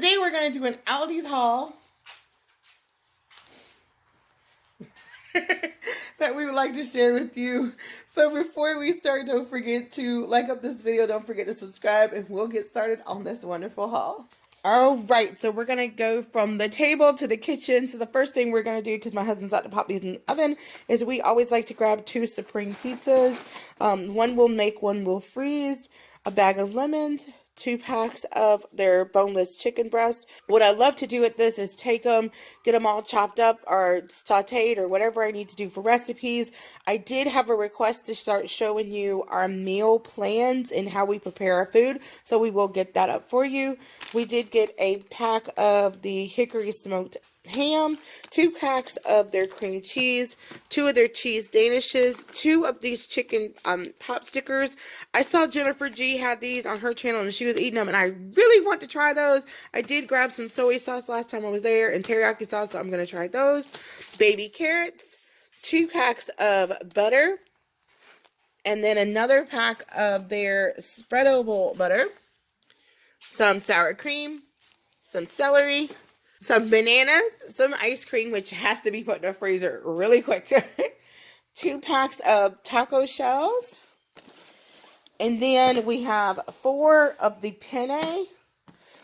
today we're going to do an Aldi's haul that we would like to share with you. So before we start, don't forget to like up this video. Don't forget to subscribe, and we'll get started on this wonderful haul. All right, so we're going to go from the table to the kitchen. So the first thing we're going to do, because my husband's about to pop these in the oven, is we always like to grab 2 Supreme pizzas. One will make, one will freeze. A bag of lemons. 2 packs of their boneless chicken breast. What I love to do with this is take them, get them all chopped up or sauteed or whatever I need to do for recipes. I did have a request to start showing you our meal plans and how we prepare our food, so we will get that up for you. We did get a pack of the hickory smoked ham, 2 packs of their cream cheese, 2 of their cheese danishes, 2 of these chicken pop stickers. I saw Jennifer G had these on her channel and she was eating them, and I really want to try those. I did grab some soy sauce last time I was there and teriyaki sauce, so I'm going to try those. Baby carrots, 2 packs of butter, and then another pack of their spreadable butter, some sour cream, some celery, some bananas, some ice cream, which has to be put in the freezer really quick. 2 packs of taco shells. And then we have 4 of the penne.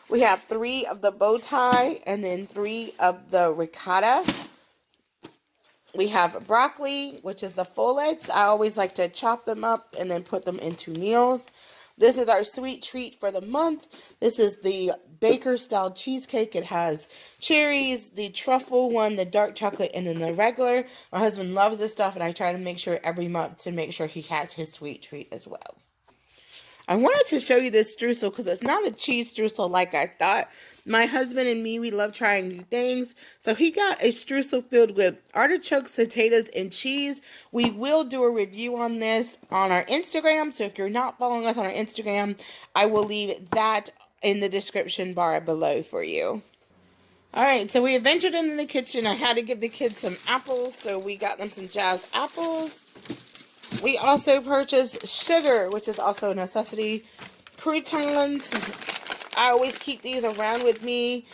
We have 3 of the bow tie, and then 3 of the ricotta. We have broccoli, which is the fullets. I always like to chop them up and then put them into meals. This is our sweet treat for the month. This is the baker style cheesecake. It has cherries, the truffle one, the dark chocolate, and then the regular. My husband loves this stuff, and I try to make sure every month to make sure he has his sweet treat as well. I wanted to show you this streusel because it's not a cheese streusel like I thought. My husband and me, we love trying new things. So he got a streusel filled with artichokes, potatoes, and cheese. We will do a review on this on our Instagram. So if you're not following us on our Instagram, I will leave that in the description bar below for you. Alright, so we have ventured into the kitchen. I had to give the kids some apples, so we got them some Jazz apples. We also purchased sugar, which is also a necessity. Croutons. I always keep these around with me.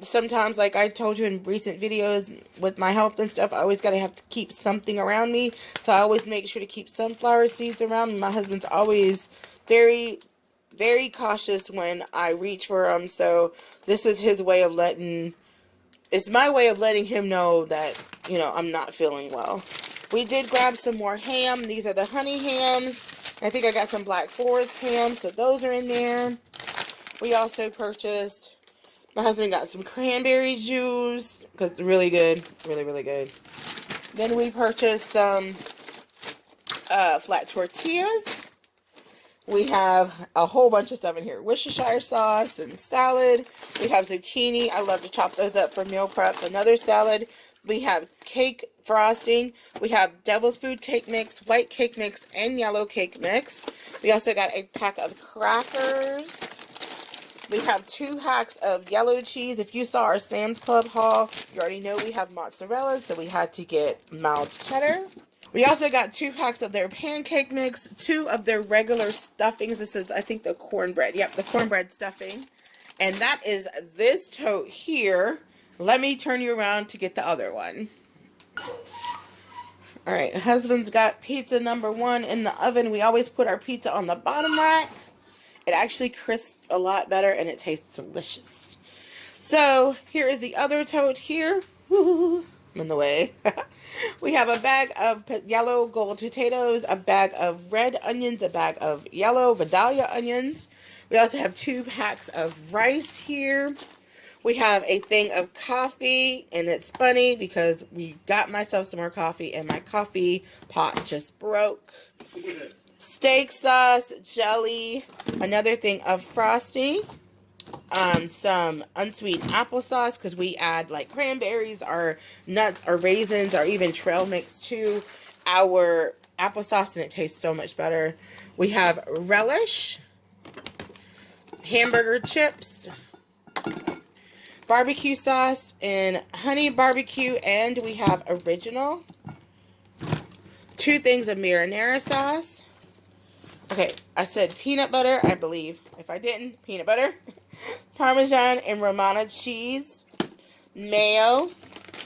Sometimes, like I told you in recent videos with my health and stuff, I always gotta have to keep something around me. So I always make sure to keep sunflower seeds around me. My husband's always very, very cautious when I reach for them. So this is his way of it's my way of letting him know that, you know, I'm not feeling well. We did grab some more ham. These are the honey hams. I think I got some Black Forest hams, so those are in there. We also purchased, my husband got some cranberry juice, because it's really good. Really, really good. Then we purchased some flat tortillas. We have a whole bunch of stuff in here. Worcestershire sauce and salad. We have zucchini. I love to chop those up for meal prep. Another salad. We have cake frosting. We have devil's food cake mix, white cake mix, and yellow cake mix. We also got a pack of crackers. We have 2 packs of yellow cheese. If you saw our Sam's Club haul, you already know we have mozzarella, so we had to get mild cheddar. We also got 2 packs of their pancake mix, 2 of their regular stuffings. This is, I think, the cornbread. Yep, the cornbread stuffing. And that is this tote here. Let me turn you around to get the other one. Alright, husband's got pizza number 1 in the oven. We always put our pizza on the bottom rack. It actually crisps a lot better and it tastes delicious. So, here is the other tote here. Woo, I'm in the way. We have a bag of yellow gold potatoes, a bag of red onions, a bag of yellow Vidalia onions. We also have 2 packs of rice here. We have a thing of coffee, and it's funny because we got myself some more coffee and my coffee pot just broke. Steak sauce, jelly, another thing of frosting, some unsweet applesauce because we add like cranberries or nuts or raisins or even trail mix to our applesauce, and it tastes so much better. We have relish, hamburger chips, barbecue sauce, and honey barbecue, and we have original. 2 things of marinara sauce. Okay, I said peanut butter, I believe. If I didn't, peanut butter. Parmesan and Romano cheese, mayo.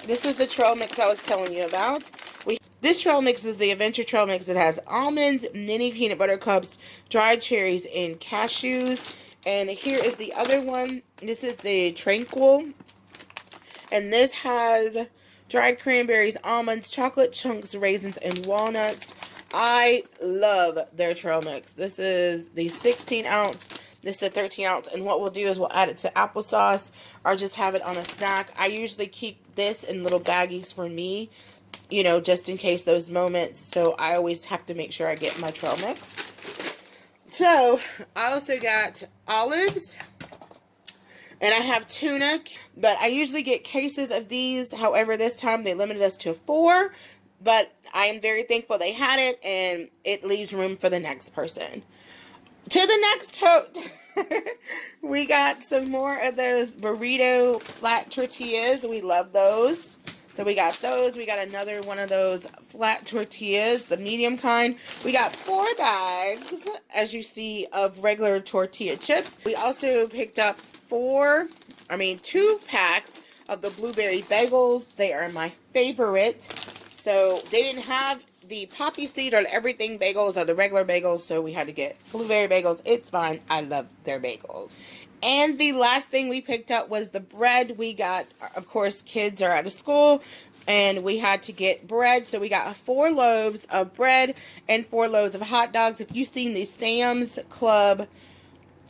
This is the trail mix I was telling you about. This trail mix is the Adventure Trail Mix. It has almonds, mini peanut butter cups, dried cherries, and cashews. And here is the other one. This is the Tranquil. And this has dried cranberries, almonds, chocolate chunks, raisins, and walnuts. I love their trail mix. This is the 16 ounce. This is the 13 ounce. And what we'll do is we'll add it to applesauce or just have it on a snack. I usually keep this in little baggies for me, you know, just in case those moments. So I always have to make sure I get my trail mix. So I also got olives. And I have tuna, but I usually get cases of these. However, this time they limited us to 4. But I am very thankful they had it, and it leaves room for the next person. To the next tote, we got some more of those burrito flat tortillas. We love those. So we got those. We got another one of those flat tortillas, the medium kind. We got 4 bags, as you see, of regular tortilla chips. We also picked up 2 packs of the blueberry bagels. They are my favorite. So they didn't have the poppy seed or everything bagels or the regular bagels, so we had to get blueberry bagels. It's fine. I love their bagels. And the last thing we picked up was the bread. We got, of course, kids are out of school, and we had to get bread. So we got 4 loaves of bread and 4 loaves of hot dogs. If you've seen the Sam's Club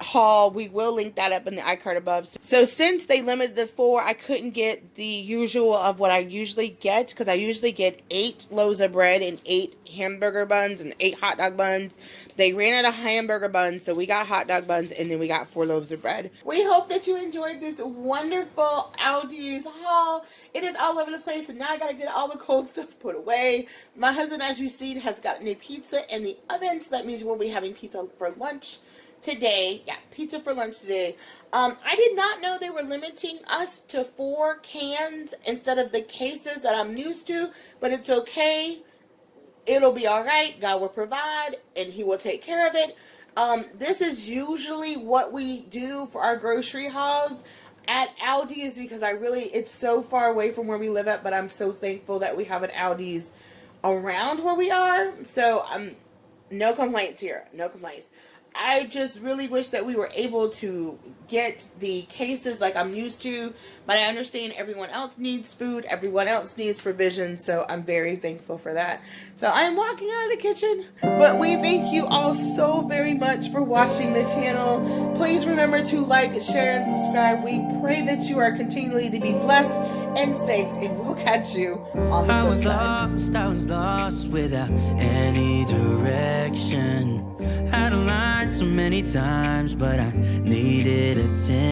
haul, we will link that up in the iCard above. So since they limited the 4, I couldn't get the usual of what I usually get, because I usually get 8 loaves of bread and 8 hamburger buns and 8 hot dog buns. They ran out of hamburger buns, so we got hot dog buns, and then we got 4 loaves of bread. We hope that you enjoyed this wonderful Aldi's haul. It is all over the place, and now I gotta get all the cold stuff put away. My husband, as you've seen, has gotten a pizza in the oven, so that means we'll be having pizza for lunch today. Yeah, pizza for lunch today. I did not know they were limiting us to 4 cans instead of the cases that I'm used to, but it's okay. It'll be all right. God will provide, and He will take care of it. This is usually what we do for our grocery hauls at Aldi's, because it's so far away from where we live at, but I'm so thankful that we have an Aldi's around where we are. So no complaints here. No complaints. I just really wish that we were able to get the cases like I'm used to, but I understand everyone else needs food, everyone else needs provision, so I'm very thankful for that. So I'm walking out of the kitchen, but we thank you all so very much for watching the channel. Please remember to like, share, and subscribe. We pray that you are continually to be blessed and safe, and we'll catch you on the flip side. I was lost without any direction. Had a line so many times, but I needed attention.